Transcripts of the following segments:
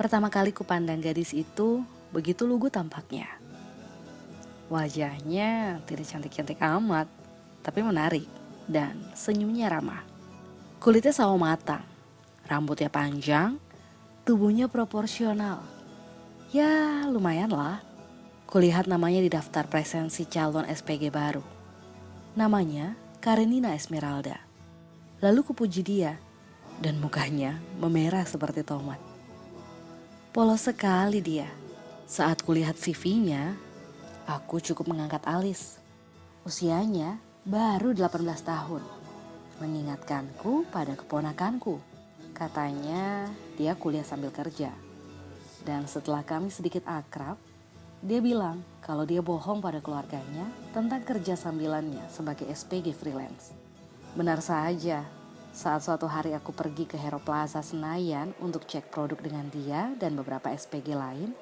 Pertama kali kupandang gadis itu, begitu lugu tampaknya. Wajahnya tidak cantik-cantik amat, tapi menarik dan senyumnya ramah. Kulitnya sawo matang, rambutnya panjang, tubuhnya proporsional. Ya lumayan lah. Kulihat namanya di daftar presensi calon SPG baru. Namanya Karenina Esmeralda. Lalu kupuji dia dan mukanya memerah seperti tomat. Polos sekali dia. Saat kulihat CV-nya, aku cukup mengangkat alis. Usianya baru 18 tahun. Mengingatkanku pada keponakanku. Katanya dia kuliah sambil kerja. Dan setelah kami sedikit akrab, dia bilang kalau dia bohong pada keluarganya tentang kerja sambilannya sebagai SPG freelance. Benar saja, saat suatu hari aku pergi ke Hero Plaza Senayan untuk cek produk dengan dia dan beberapa SPG lain,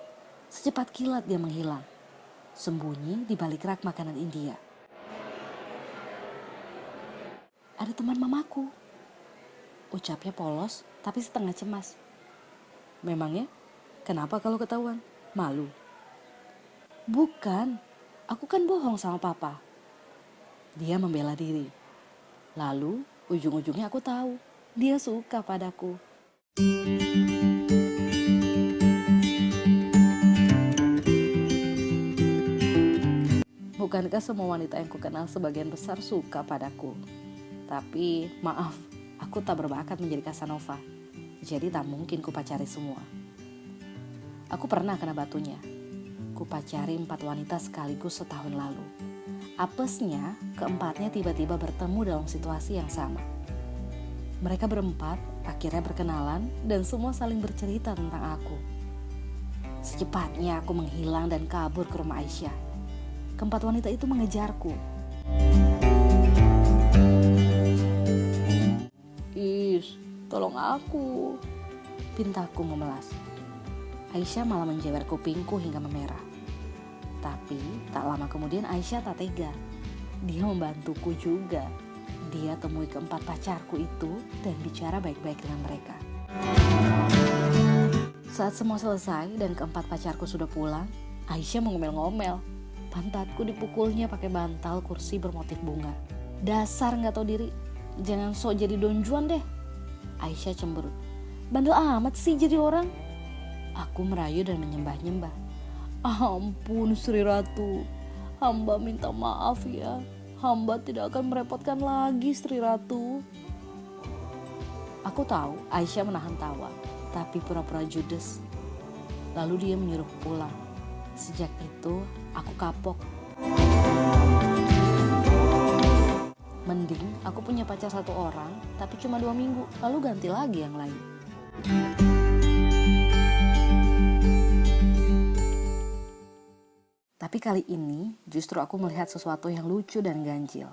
secepat kilat dia menghilang, sembunyi di balik rak makanan India. Ada teman mamaku, ucapnya polos tapi setengah cemas. Memangnya, kenapa kalau ketahuan? Malu? Bukan, aku kan bohong sama papa. Dia membela diri. Lalu ujung-ujungnya aku tahu, dia suka padaku. Bukankah semua wanita yang kukenal sebagian besar suka padaku? Tapi maaf, aku tak berbakat menjadi Casanova. Jadi tak mungkin kupacari semua. Aku pernah kena batunya. Kupacari 4 wanita sekaligus setahun lalu. Apesnya, keempatnya tiba-tiba bertemu dalam situasi yang sama. Mereka berempat akhirnya berkenalan dan semua saling bercerita tentang aku. Secepatnya aku menghilang dan kabur ke rumah Aisyah. Keempat wanita itu mengejarku. Is, tolong aku, pintaku memelas. Aisyah malah menjewer kupingku hingga memerah. Tapi tak lama kemudian Aisyah tak tega. Dia membantuku juga. Dia temui keempat pacarku itu dan bicara baik-baik dengan mereka. Saat semua selesai dan keempat pacarku sudah pulang, Aisyah mengomel-ngomel. Pantatku dipukulnya pakai bantal kursi bermotif bunga. Dasar gak tahu diri, jangan sok jadi Don Juan deh. Aisyah cemberut. Bandel amat sih jadi orang. Aku merayu dan menyembah-nyembah. Ampun Sri Ratu, hamba minta maaf ya. Hamba tidak akan merepotkan lagi Sri Ratu. Aku tahu Aisyah menahan tawa, tapi pura-pura judes. Lalu dia menyuruhku pulang. Sejak itu aku kapok. Mending aku punya pacar 1 orang, tapi cuma 2 minggu, lalu ganti lagi yang lain. Tapi kali ini justru aku melihat sesuatu yang lucu dan ganjil.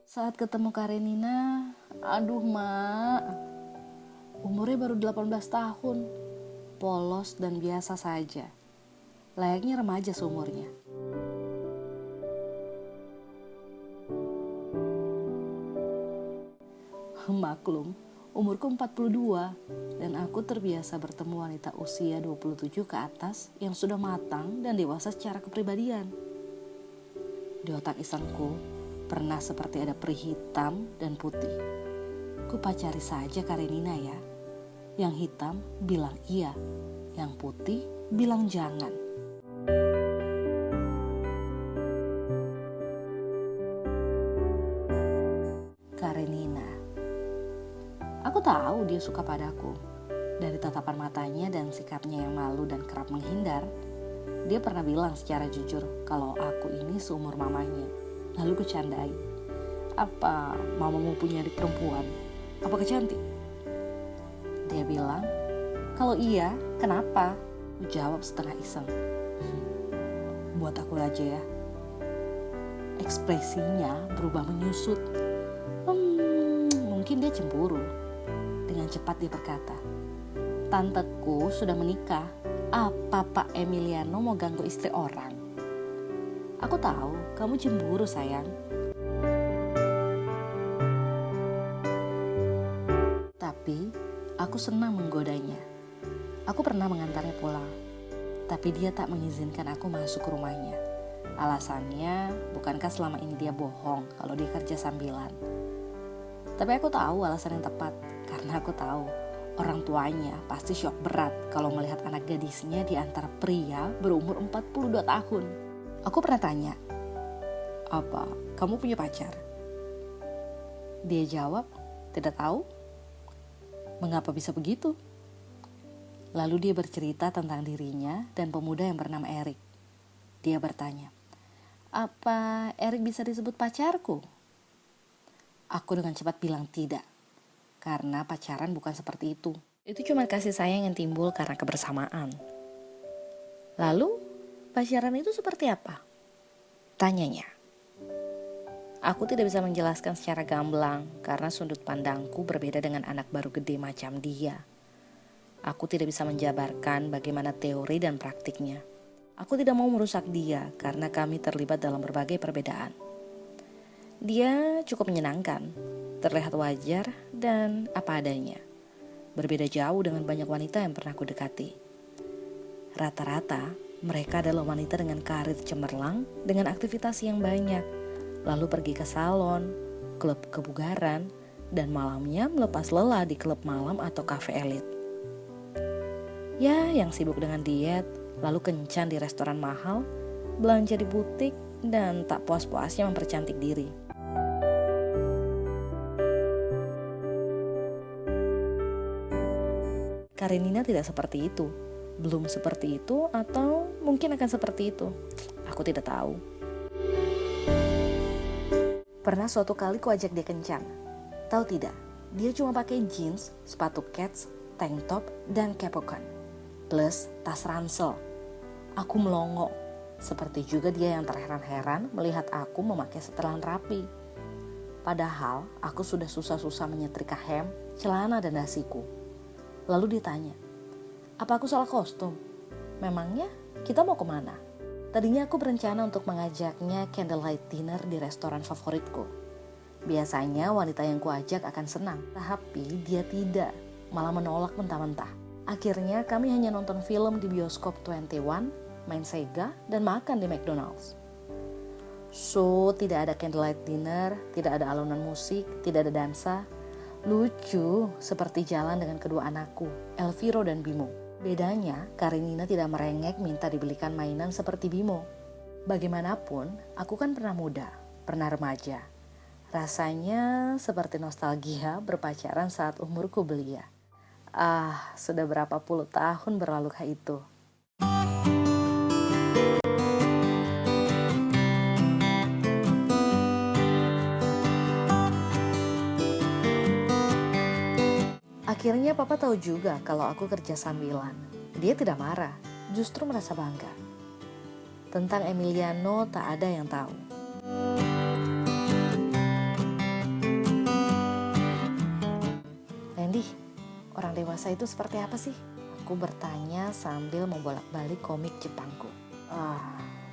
Saat ketemu Karenina, aduh mak, umurnya baru 18 tahun, polos dan biasa saja. Layaknya remaja seumurnya. Maklum, umurku 42 dan aku terbiasa bertemu wanita usia 27 ke atas yang sudah matang dan dewasa secara kepribadian. Di otak isengku, pernah seperti ada peri hitam dan putih. Kupacari saja Karenina ya. Yang hitam bilang iya, yang putih bilang jangan. Karenina. Aku tahu dia suka padaku. Dari tatapan matanya dan sikapnya yang malu dan kerap menghindar, dia pernah bilang secara jujur kalau aku ini seumur mamanya. Lalu kucandai, apa mamamu punya adik perempuan? Apakah cantik? Dia bilang, kalau iya, kenapa? Aku jawab setengah iseng. Buat aku aja ya. Ekspresinya berubah menyusut. Mungkin dia cemburu. Dengan cepat dia berkata, tanteku sudah menikah. Apa Pak Emiliano mau ganggu istri orang? Aku tahu kamu cemburu sayang. Tapi senang menggodanya. Aku pernah mengantarnya pulang, tapi dia tak mengizinkan aku masuk ke rumahnya. Alasannya, bukankah selama ini dia bohong kalau dia kerja sambilan? Tapi aku tahu alasan yang tepat, karena aku tahu orang tuanya pasti syok berat kalau melihat anak gadisnya di antara pria berumur 42 tahun. Aku pernah tanya, "Apa kamu punya pacar?" Dia jawab, "Tidak tahu." Mengapa bisa begitu? Lalu dia bercerita tentang dirinya dan pemuda yang bernama Erik. Dia bertanya, "Apa Erik bisa disebut pacarku?" Aku dengan cepat bilang tidak, karena pacaran bukan seperti itu. Itu cuma kasih sayang yang timbul karena kebersamaan. Lalu, pacaran itu seperti apa? Tanyanya. Aku tidak bisa menjelaskan secara gamblang karena sudut pandangku berbeda dengan anak baru gede macam dia. Aku tidak bisa menjabarkan bagaimana teori dan praktiknya. Aku tidak mau merusak dia karena kami terlibat dalam berbagai perbedaan. Dia cukup menyenangkan, terlihat wajar dan apa adanya. Berbeda jauh dengan banyak wanita yang pernah kudekati. Rata-rata, mereka adalah wanita dengan karir cemerlang dengan aktivitas yang banyak, lalu pergi ke salon, klub kebugaran, dan malamnya melepas lelah di klub malam atau kafe elit. Ya, yang sibuk dengan diet, lalu kencan di restoran mahal, belanja di butik, dan tak puas-puasnya mempercantik diri. Karenina tidak seperti itu, belum seperti itu, atau mungkin akan seperti itu. Aku tidak tahu. Pernah suatu kali ku ajak dia kencan. Tahu tidak, dia cuma pakai jeans, sepatu Keds, tank top, dan kepokan. Plus tas ransel. Aku melongo, seperti juga dia yang terheran-heran melihat aku memakai setelan rapi. Padahal aku sudah susah-susah menyetrika hem, celana dan dasiku. Lalu ditanya, "Apa aku salah kostum? Memangnya kita mau kemana?" Tadinya aku berencana untuk mengajaknya candlelight dinner di restoran favoritku. Biasanya wanita yang kuajak akan senang, tapi dia tidak, malah menolak mentah-mentah. Akhirnya kami hanya nonton film di bioskop 21, main Sega, dan makan di McDonald's. So, tidak ada candlelight dinner, tidak ada alunan musik, tidak ada dansa. Lucu, seperti jalan dengan kedua anakku, Elviro dan Bimo. Bedanya, Karenina tidak merengek minta dibelikan mainan seperti Bimo. Bagaimanapun, aku kan pernah muda, pernah remaja. Rasanya seperti nostalgia berpacaran saat umurku belia. Sudah berapa puluh tahun berlalukah itu. Akhirnya papa tahu juga kalau aku kerja sambilan. Dia tidak marah, justru merasa bangga. Tentang Emiliano tak ada yang tahu. Randy, orang dewasa itu seperti apa sih? Aku bertanya sambil membolak-balik komik Jepangku.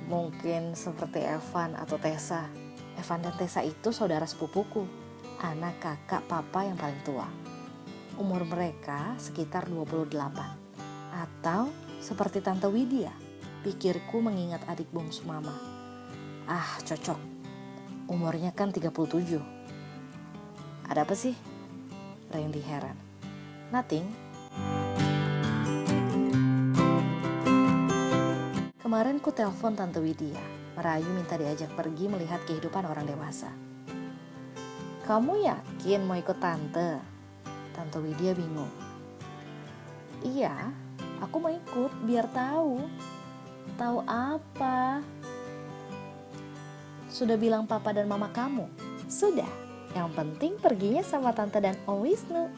Mungkin seperti Evan atau Tessa. Evan dan Tessa itu saudara sepupuku, anak kakak papa yang paling tua. Umur mereka sekitar 28. Atau seperti Tante Widya, pikirku mengingat adik bungsu mama. Cocok. Umurnya kan 37. Ada apa sih? Randy heran. Nothing. Kemarin ku telepon Tante Widya, merayu minta diajak pergi melihat kehidupan orang dewasa. "Kamu yakin mau ikut Tante?" Tante Widya bingung. "Iya, aku mau ikut biar tahu." "Tahu apa?" "Sudah bilang papa dan mama kamu?" "Sudah, yang penting perginya sama Tante dan Om Wisnu."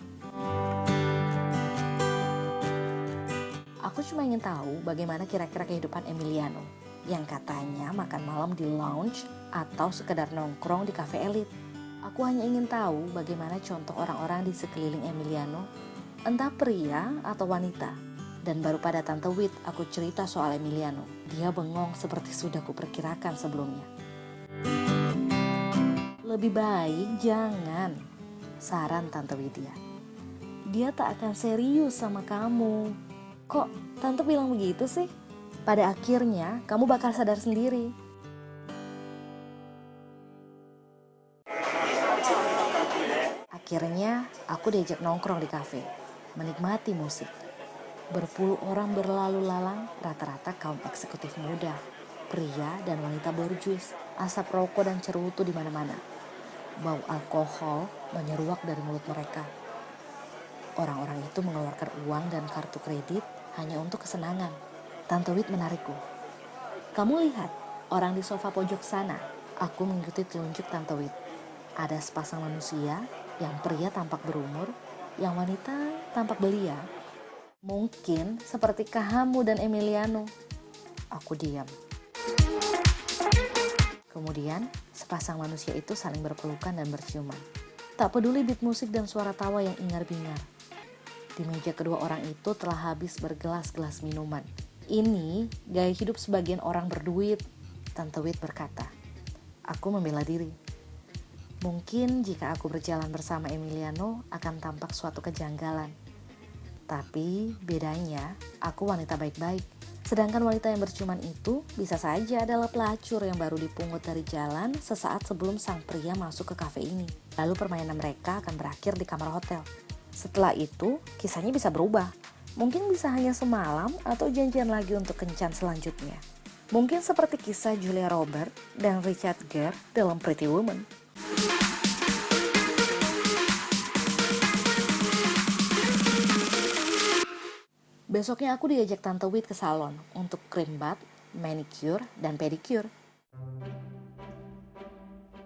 Aku cuma ingin tahu bagaimana kira-kira kehidupan Emiliano, yang katanya makan malam di lounge atau sekedar nongkrong di kafe elit. Aku hanya ingin tahu bagaimana contoh orang-orang di sekeliling Emiliano, entah pria atau wanita. Dan baru pada Tante Wit aku cerita soal Emiliano. Dia bengong seperti sudah kuperkirakan sebelumnya. "Lebih baik jangan," saran Tante Widya. dia tak akan serius sama kamu. Kok tante bilang begitu sih? Pada akhirnya kamu bakal sadar sendiri. Akhirnya aku diajak nongkrong di kafe, menikmati musik. Berpuluh orang berlalu lalang, rata-rata kaum eksekutif muda, pria dan wanita borjuis. Asap rokok dan cerutu di mana-mana. Bau alkohol menyeruak dari mulut mereka. Orang-orang itu mengeluarkan uang dan kartu kredit hanya untuk kesenangan. Tante Wit menarikku. Kamu lihat, orang di sofa pojok sana. Aku mengikuti telunjuk Tante Wit. Ada sepasang manusia, yang pria tampak berumur, yang wanita tampak belia. Mungkin seperti kamu dan Emiliano. Aku diam. Kemudian, sepasang manusia itu saling berpelukan dan berciuman. Tak peduli beat musik dan suara tawa yang ingar-bingar. Di meja kedua orang itu telah habis bergelas-gelas minuman. Ini gaya hidup sebagian orang berduit, Tante Wit berkata. Aku membela diri. Mungkin jika aku berjalan bersama Emiliano akan tampak suatu kejanggalan. Tapi bedanya, aku wanita baik-baik. Sedangkan wanita yang berciuman itu bisa saja adalah pelacur yang baru dipungut dari jalan sesaat sebelum sang pria masuk ke kafe ini. Lalu permainan mereka akan berakhir di kamar hotel. Setelah itu, kisahnya bisa berubah. Mungkin bisa hanya semalam atau janjian lagi untuk kencan selanjutnya. Mungkin seperti kisah Julia Roberts dan Richard Gere dalam Pretty Woman. Besoknya aku diajak Tante Wit ke salon untuk cream bath, manicure, dan pedicure.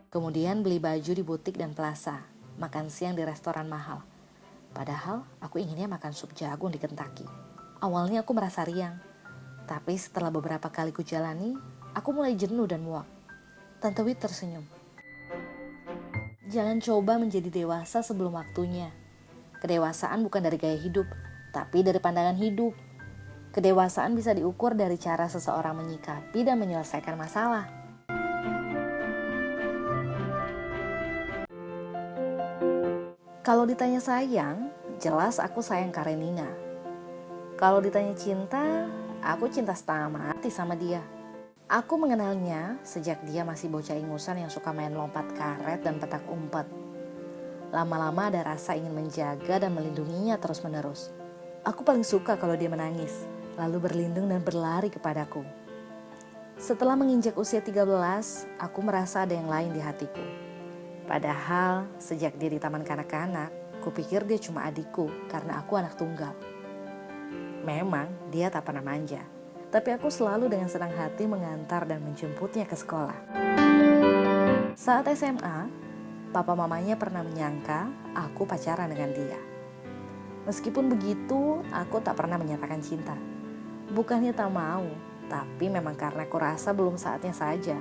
Kemudian beli baju di butik dan plaza, makan siang di restoran mahal. Padahal aku inginnya makan sup jagung di Kentucky. Awalnya aku merasa riang, tapi setelah beberapa kali kujalani, aku mulai jenuh dan muak. Tante Wit tersenyum. Jangan coba menjadi dewasa sebelum waktunya. Kedewasaan bukan dari gaya hidup, tapi dari pandangan hidup. Kedewasaan bisa diukur dari cara seseorang menyikapi dan menyelesaikan masalah. Kalau ditanya sayang, jelas aku sayang Karenina. Kalau ditanya cinta, aku cinta setengah mati sama dia. Aku mengenalnya sejak dia masih bocah ingusan yang suka main lompat karet dan petak umpet. Lama-lama ada rasa ingin menjaga dan melindunginya terus-menerus. Aku paling suka kalau dia menangis, lalu berlindung dan berlari kepadaku. Setelah menginjak usia 13, aku merasa ada yang lain di hatiku. Padahal sejak dia di taman kanak-kanak, kupikir dia cuma adikku karena aku anak tunggal. Memang dia tak pernah manja, tapi aku selalu dengan senang hati mengantar dan menjemputnya ke sekolah. Saat SMA, papa mamanya pernah menyangka aku pacaran dengan dia. Meskipun begitu, aku tak pernah menyatakan cinta. Bukannya tak mau, tapi memang karena aku rasa belum saatnya saja.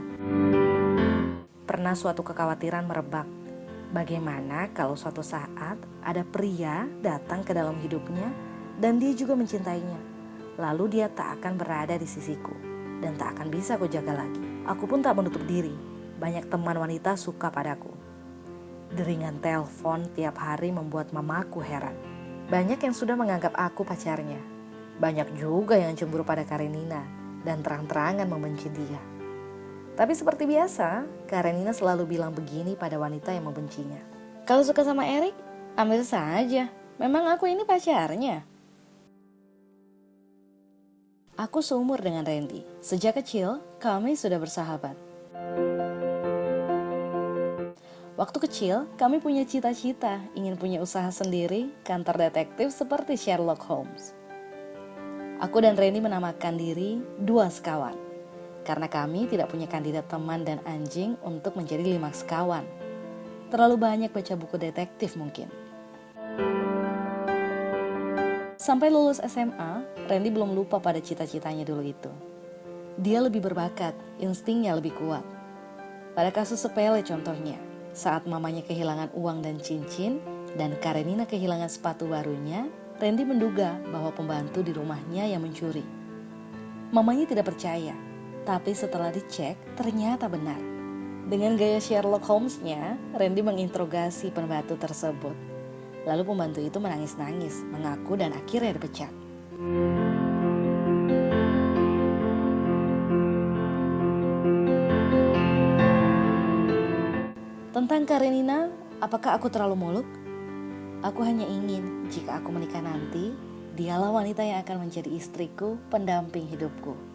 Pernah suatu kekhawatiran merebak. Bagaimana kalau suatu saat ada pria datang ke dalam hidupnya dan dia juga mencintainya. Lalu dia tak akan berada di sisiku dan tak akan bisa aku jaga lagi. Aku pun tak menutup diri. Banyak teman wanita suka padaku. Deringan telepon tiap hari membuat mamaku heran. Banyak yang sudah menganggap aku pacarnya. Banyak juga yang cemburu pada Karenina dan terang-terangan membenci dia. Tapi seperti biasa, Karenina selalu bilang begini pada wanita yang membencinya. Kalau suka sama Erik, ambil saja. Memang aku ini pacarnya. Aku seumur dengan Randy. Sejak kecil, kami sudah bersahabat. Waktu kecil, kami punya cita-cita ingin punya usaha sendiri, kantor detektif seperti Sherlock Holmes. Aku dan Randy menamakan diri dua sekawan, karena kami tidak punya kandidat teman dan anjing untuk menjadi 5 sekawan. Terlalu banyak baca buku detektif mungkin. Sampai lulus SMA, Randy belum lupa pada cita-citanya dulu itu. Dia lebih berbakat, instingnya lebih kuat. Pada kasus sepele contohnya, saat mamanya kehilangan uang dan cincin dan Karenina kehilangan sepatu barunya, Randy menduga bahwa pembantu di rumahnya yang mencuri. Mamanya tidak percaya, tapi setelah dicek ternyata benar. Dengan gaya Sherlock Holmes-nya, Randy menginterogasi pembantu tersebut. Lalu pembantu itu menangis-nangis, mengaku dan akhirnya dipecat. Tentang Karenina, apakah aku terlalu muluk? Aku hanya ingin jika aku menikah nanti, dialah wanita yang akan menjadi istriku, pendamping hidupku.